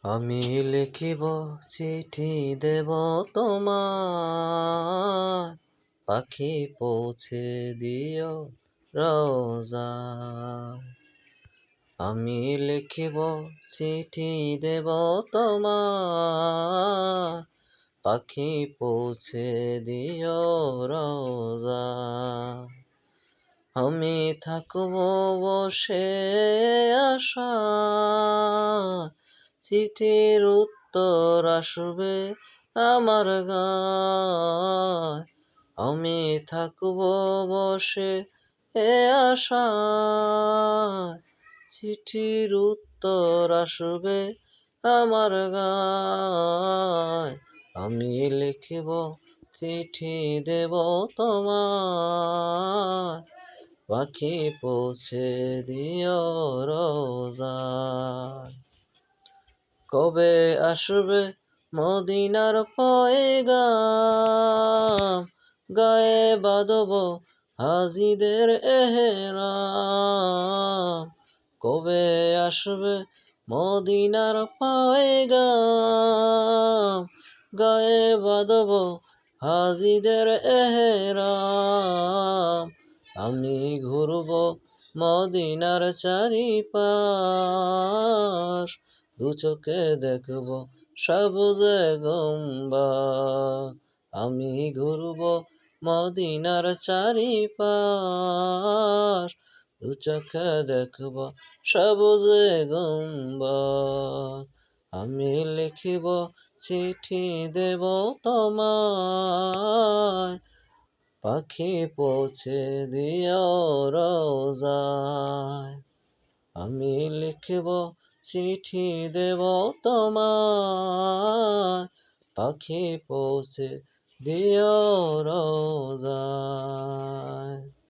আমি লিখিব চিঠি দেব তোমার, পাখি পৌঁছে দিও রোজায়। আমি লিখিব চিঠি দেব তোমার, পাখি পৌঁছে দিও রোজায়। আমি থাকব বসে আশায়, চিঠির উত্তর আসবে আমার গায়। আমি থাকব বসে আশায়, চিঠির উত্তর আসবে আমার গায়। আমি লিখিব চিঠি দেব তোমায়, পাখি পৌঁছে দিও রোজায়। কবে আসবে মদিনার পয়গাম, গায়ে বাঁধব হাজিদের এহরাম। কবে আসবে মদিনার পয়গাম, গায়ে বাঁধব হাজিদের এহরাম। আমি ঘুরব মদিনার চারিপাশ, দু চোখে দেখব সবুজে গম্বুজ। আমি ঘুরব মদিনার চারিপাশ, দু চোখে দেখব সবুজে গম্বুজ। আমি লিখিব চিঠি দেব তোমায়, পাখি পৌঁছে দিও রোজায়। আমি লিখিব চিঠি দেব তোমায়, পাখি পৌঁছে দিও রোজায়।